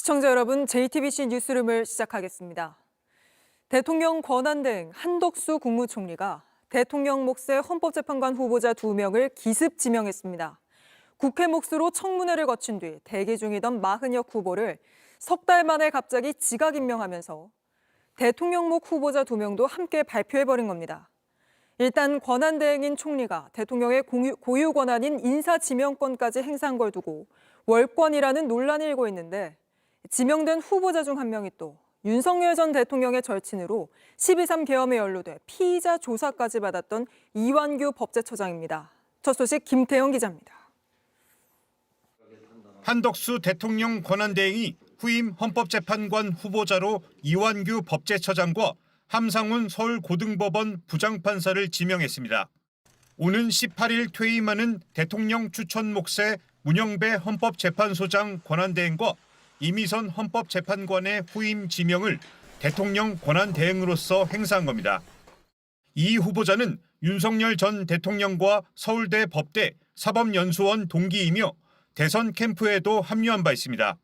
시청자 여러분, JTBC 뉴스룸을 시작하겠습니다. 대통령 권한대행 한덕수 국무총리가 대통령 몫의 헌법재판관 후보자 2명을 기습 지명했습니다. 국회 몫으로 청문회를 거친 뒤 대기 중이던 마흔혁 후보를 석 달 만에 갑자기 지각 임명하면서 대통령 몫 후보자 2명도 함께 발표해버린 겁니다. 일단 권한대행인 총리가 대통령의 고유 권한인 인사지명권까지 행사한 걸 두고 월권이라는 논란이 일고 있는데, 지명된 후보자 중 한 명이 또 윤석열 전 대통령의 절친으로 12.3 계엄에 연루돼 피의자 조사까지 받았던 이완규 법제처장입니다. 첫 소식 김태영 기자입니다. 한덕수 대통령 권한대행이 후임 헌법재판관 후보자로 이완규 법제처장과 함상훈 서울고등법원 부장판사를 지명했습니다. 오는 18일 퇴임하는 대통령 추천 몫의 문영배 헌법재판소장 권한대행과 이미선 헌법재판관의 후임 지명을 대통령 권한대행으로서 행사한 겁니다. 이 후보자는 윤석열 전 대통령과 서울대 법대 사법연수원 동기이며 대선 캠프에도 합류한 바 있습니다.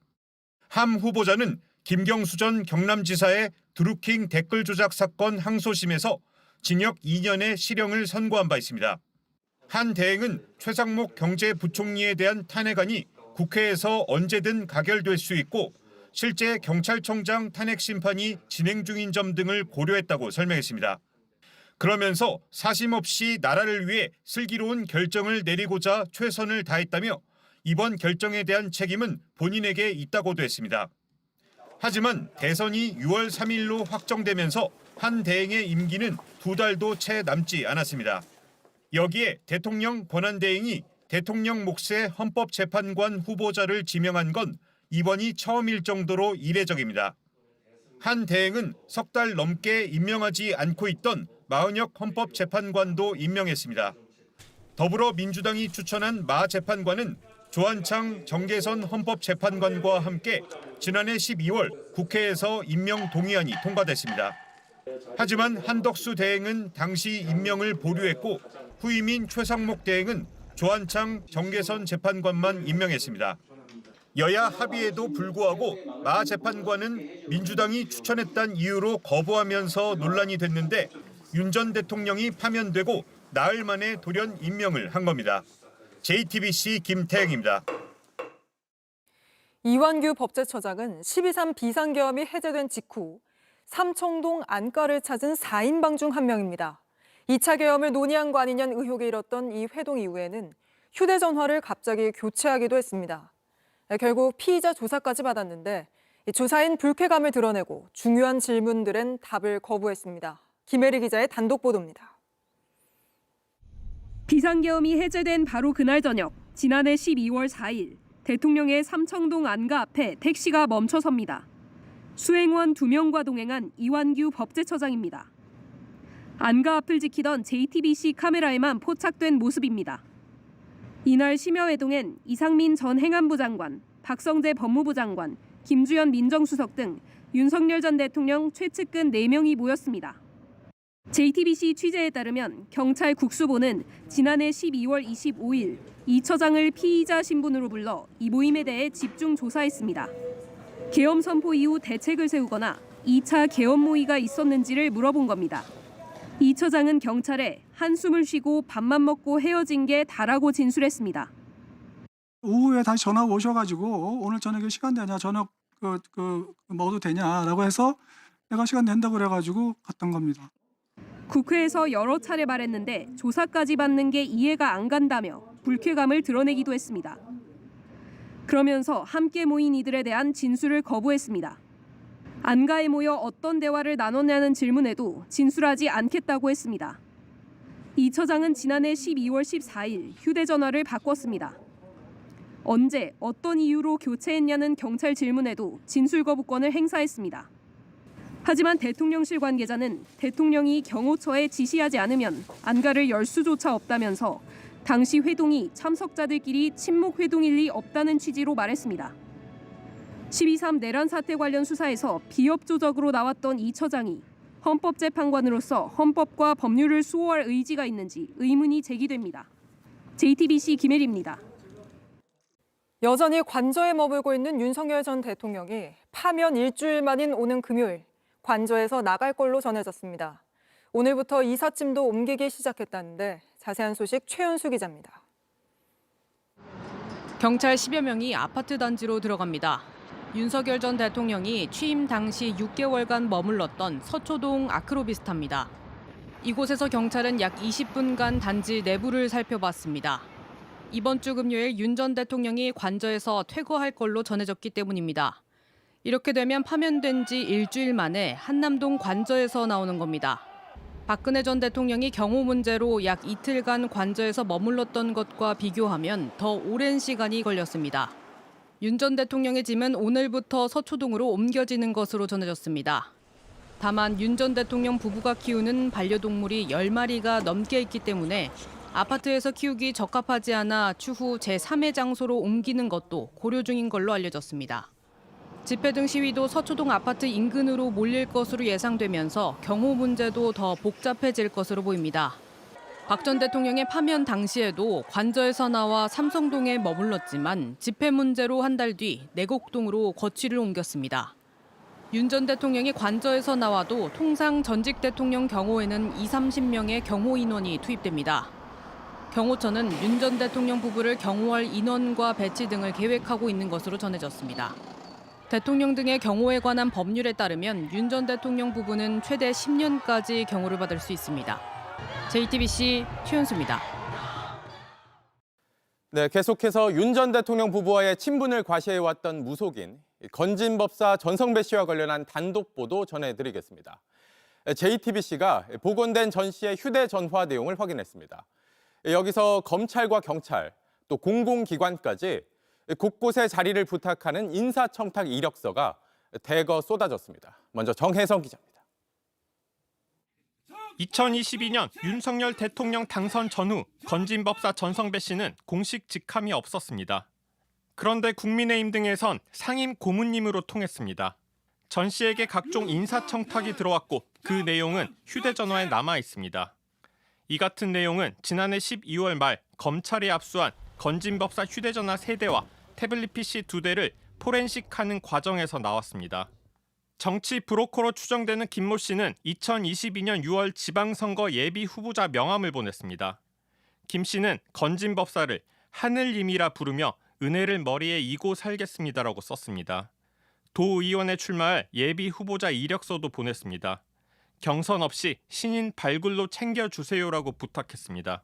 함 후보자는 김경수 전 경남지사의 드루킹 댓글 조작 사건 항소심에서 징역 2년의 실형을 선고한 바 있습니다. 한 대행은 최상목 경제부총리에 대한 탄핵안이 국회에서 언제든 가결될 수 있고 실제 경찰청장 탄핵 심판이 진행 중인 점 등을 고려했다고 설명했습니다. 그러면서 사심 없이 나라를 위해 슬기로운 결정을 내리고자 최선을 다했다며 이번 결정에 대한 책임은 본인에게 있다고도 했습니다. 하지만 대선이 6월 3일로 확정되면서 한 대행의 임기는 2달도 채 남지 않았습니다. 여기에 대통령 권한대행이 대통령 몫의 헌법재판관 후보자를 지명한 건 이번이 처음일 정도로 이례적입니다. 한 대행은 석 달 넘게 임명하지 않고 있던 마흔혁 헌법재판관도 임명했습니다. 더불어민주당이 추천한 마 재판관은 조한창 정계선 헌법재판관과 함께 지난해 12월 국회에서 임명 동의안이 통과됐습니다. 하지만 한덕수 대행은 당시 임명을 보류했고 후임인 최상목 대행은 조한창 정계선 재판관만 임명했습니다. 여야 합의에도 불구하고 마 재판관은 민주당이 추천했다는 이유로 거부하면서 논란이 됐는데 윤 전 대통령이 파면되고 나흘 만에 돌연 임명을 한 겁니다. JTBC 김태영입니다. 이완규 법제처장은 12.3 비상계엄이 해제된 직후 삼청동 안가를 찾은 4인방 중 한 명입니다. 2차 계엄을 논의한 거 아니냐는 의혹이 일었던 이 회동 이후에는 휴대전화를 갑자기 교체하기도 했습니다. 결국 피의자 조사까지 받았는데 조사인 불쾌감을 드러내고 중요한 질문들엔 답을 거부했습니다. 김혜리 기자의 단독 보도입니다. 비상계엄이 해제된 바로 그날 저녁, 지난해 12월 4일 대통령의 삼청동 안가 앞에 택시가 멈춰섭니다. 수행원 2명과 동행한 이완규 법제처장입니다. 안가 앞을 지키던 JTBC 카메라에만 포착된 모습입니다. 이날 심야회동엔 이상민 전 행안부 장관, 박성재 법무부 장관, 김주현 민정수석 등 윤석열 전 대통령 최측근 4명이 모였습니다. JTBC 취재에 따르면 경찰 국수본은 지난해 12월 25일 이 처장을 피의자 신분으로 불러 이 모임에 대해 집중 조사했습니다. 계엄 선포 이후 대책을 세우거나 2차 계엄 모의가 있었는지를 물어본 겁니다. 이 처장은 경찰에 한숨을 쉬고 밥만 먹고 헤어진 게 다라고 진술했습니다. 오후에 다시 전화가 오셔가지고 오늘 저녁에 시간 되냐, 저녁 먹어도 되냐라고 해서 내가 시간 된다고 그래가지고 갔던 겁니다. 국회에서 여러 차례 말했는데 조사까지 받는 게 이해가 안 간다며 불쾌감을 드러내기도 했습니다. 그러면서 함께 모인 이들에 대한 진술을 거부했습니다. 안가에 모여 어떤 대화를 나눴냐는 질문에도 진술하지 않겠다고 했습니다. 이 처장은 지난해 12월 14일 휴대전화를 바꿨습니다. 언제, 어떤 이유로 교체했냐는 경찰 질문에도 진술 거부권을 행사했습니다. 하지만 대통령실 관계자는 대통령이 경호처에 지시하지 않으면 안가를 열 수조차 없다면서 당시 회동이 참석자들끼리 친목 회동일 리 없다는 취지로 말했습니다. 12.3 내란 사태 관련 수사에서 비협조적으로 나왔던 이 처장이 헌법재판관으로서 헌법과 법률을 수호할 의지가 있는지 의문이 제기됩니다. JTBC 김혜리입니다. 여전히 관저에 머물고 있는 윤석열 전 대통령이 파면 일주일 만인 오는 금요일 관저에서 나갈 걸로 전해졌습니다. 오늘부터 이삿짐도 옮기기 시작했다는데 자세한 소식 최연수 기자입니다. 경찰 10여 명이 아파트 단지로 들어갑니다. 윤석열 전 대통령이 취임 당시 6개월간 머물렀던 서초동 아크로비스타입니다. 이곳에서 경찰은 약 20분간 단지 내부를 살펴봤습니다. 이번 주 금요일 윤 전 대통령이 관저에서 퇴거할 걸로 전해졌기 때문입니다. 이렇게 되면 파면된 지 일주일 만에 한남동 관저에서 나오는 겁니다. 박근혜 전 대통령이 경호 문제로 약 이틀간 관저에서 머물렀던 것과 비교하면 더 오랜 시간이 걸렸습니다. 윤 전 대통령의 짐은 오늘부터 서초동으로 옮겨지는 것으로 전해졌습니다. 다만 윤 전 대통령 부부가 키우는 반려동물이 10마리가 넘게 있기 때문에 아파트에서 키우기 적합하지 않아 추후 제3의 장소로 옮기는 것도 고려 중인 걸로 알려졌습니다. 집회 등 시위도 서초동 아파트 인근으로 몰릴 것으로 예상되면서 경호 문제도 더 복잡해질 것으로 보입니다. 박 전 대통령의 파면 당시에도 관저에서 나와 삼성동에 머물렀지만 집회 문제로 한 달 뒤 내곡동으로 거취를 옮겼습니다. 윤 전 대통령이 관저에서 나와도 통상 전직 대통령 경호에는 20-30명의 경호 인원이 투입됩니다. 경호처는 윤 전 대통령 부부를 경호할 인원과 배치 등을 계획하고 있는 것으로 전해졌습니다. 대통령 등의 경호에 관한 법률에 따르면 윤 전 대통령 부부는 최대 10년까지 경호를 받을 수 있습니다. JTBC 최연수입니다. 네, 계속해서 윤 전 대통령 부부와의 친분을 과시해왔던 무속인 건진법사 전성배 씨와 관련한 단독 보도 전해드리겠습니다. JTBC가 복원된 전 씨의 휴대전화 내용을 확인했습니다. 여기서 검찰과 경찰, 또 공공기관까지 곳곳에 자리를 부탁하는 인사청탁 이력서가 대거 쏟아졌습니다. 먼저 정혜성 기자입니다. 2022년 윤석열 대통령 당선 전후 건진법사 전성배 씨는 공식 직함이 없었습니다. 그런데 국민의힘 등에선 상임 고문님으로 통했습니다. 전 씨에게 각종 인사청탁이 들어왔고 그 내용은 휴대전화에 남아 있습니다. 이 같은 내용은 지난해 12월 말 검찰이 압수한 건진법사 휴대전화 3대와 태블릿 PC 2대를 포렌식하는 과정에서 나왔습니다. 정치 브로커로 추정되는 김모 씨는 2022년 6월 지방선거 예비 후보자 명함을 보냈습니다. 김 씨는 건진법사를 하늘님이라 부르며 은혜를 머리에 이고 살겠습니다라고 썼습니다. 도의원에 출마할 예비 후보자 이력서도 보냈습니다. 경선 없이 신인 발굴로 챙겨주세요라고 부탁했습니다.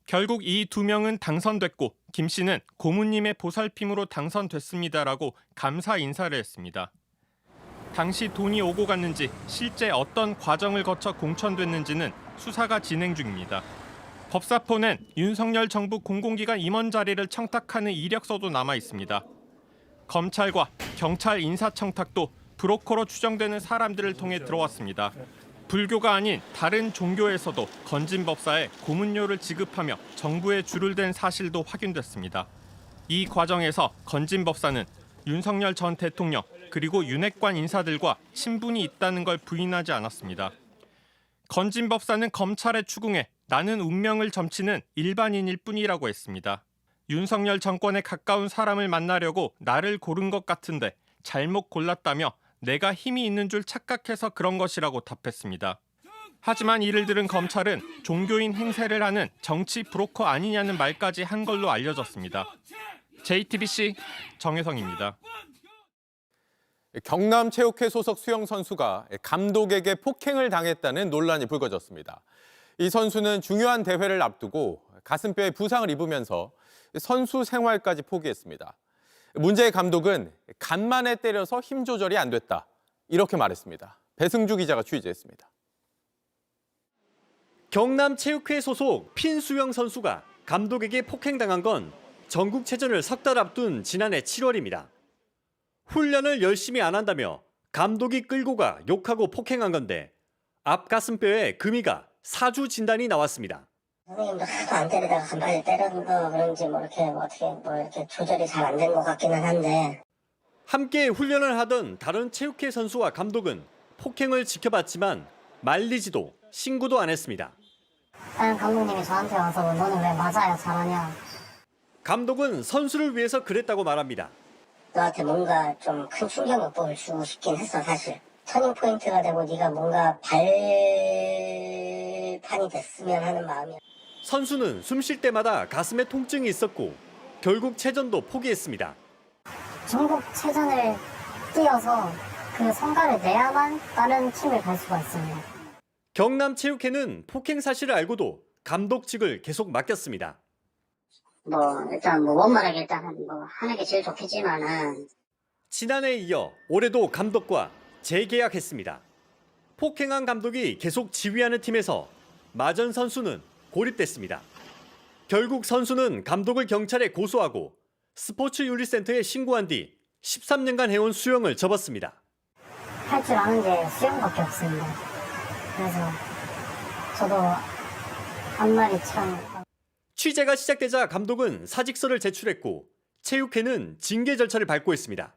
결국 이 2명은 당선됐고 김 씨는 고문님의 보살핌으로 당선됐습니다라고 감사 인사를 했습니다. 당시 돈이 오고 갔는지 실제 어떤 과정을 거쳐 공천됐는지는 수사가 진행 중입니다. 법사포는 윤석열 정부 공공기관 임원 자리를 청탁하는 이력서도 남아 있습니다. 검찰과 경찰 인사청탁도 브로커로 추정되는 사람들을 통해 들어왔습니다. 불교가 아닌 다른 종교에서도 건진법사에 고문료를 지급하며 정부에 줄을 댄 사실도 확인됐습니다. 이 과정에서 건진법사는 윤석열 전 대통령 그리고 윤핵관 인사들과 친분이 있다는 걸 부인하지 않았습니다. 건진법사는 검찰에 추궁해 나는 운명을 점치는 일반인일 뿐이라고 했습니다. 윤석열 정권에 가까운 사람을 만나려고 나를 고른 것 같은데 잘못 골랐다며 내가 힘이 있는 줄 착각해서 그런 것이라고 답했습니다. 하지만 이를 들은 검찰은 종교인 행세를 하는 정치 브로커 아니냐는 말까지 한 걸로 알려졌습니다. JTBC 정혜성입니다. 경남체육회 소속 수영 선수가 감독에게 폭행을 당했다는 논란이 불거졌습니다. 이 선수는 중요한 대회를 앞두고 가슴뼈에 부상을 입으면서 선수 생활까지 포기했습니다. 문제의 감독은 간만에 때려서 힘 조절이 안 됐다. 이렇게 말했습니다. 배승주 기자가 취재했습니다. 경남체육회 소속 핀수영 선수가 감독에게 폭행당한 건 전국체전을 석 달 앞둔 지난해 7월입니다. 훈련을 열심히 안 한다며 감독이 끌고 가 욕하고 폭행한 건데 앞 가슴뼈에 금이가 사주 진단이 나왔습니다. 선생님도 하도 안 때리다가 간만에 때려서 그런지 이렇게 조절이 잘 안 된 것 같기는 한데. 함께 훈련을 하던 다른 체육회 선수와 감독은 폭행을 지켜봤지만 말리지도 신고도 안 했습니다. 다른 감독님이 저한테 와서 너는 왜 맞아야 잘하냐. 감독은 선수를 위해서 그랬다고 말합니다. 너한테 뭔가 좀 큰 충격요법을 주고 싶긴 했어, 사실. 터닝 포인트가 되고 네가 뭔가 발판이 됐으면 하는 마음이야. 선수는 숨 쉴 때마다 가슴에 통증이 있었고 결국 체전도 포기했습니다. 전국체전을 뛰어서 그 성과를 내야만 다른 팀을 갈 수가 있습니다. 경남체육회는 폭행 사실을 알고도 감독 직을 계속 맡겼습니다. 일단 원만하게 일단 하는 게 제일 좋겠지만은. 지난해에 이어 올해도 감독과 재계약했습니다. 폭행한 감독이 계속 지휘하는 팀에서 마전 선수는 고립됐습니다. 결국 선수는 감독을 경찰에 고소하고 스포츠윤리센터에 신고한 뒤 13년간 해온 수영을 접었습니다. 할 줄 아는 게 수영밖에 없습니다. 그래서 저도 앞날이 참. 취재가 시작되자 감독은 사직서를 제출했고 체육회는 징계 절차를 밟고 있습니다.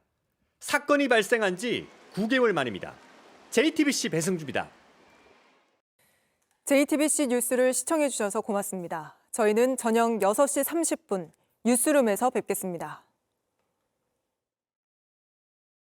사건이 발생한 지 9개월 만입니다. JTBC 배승주입니다. JTBC 뉴스를 시청해 주셔서 고맙습니다. 저희는 저녁 6시 30분 뉴스룸에서 뵙겠습니다.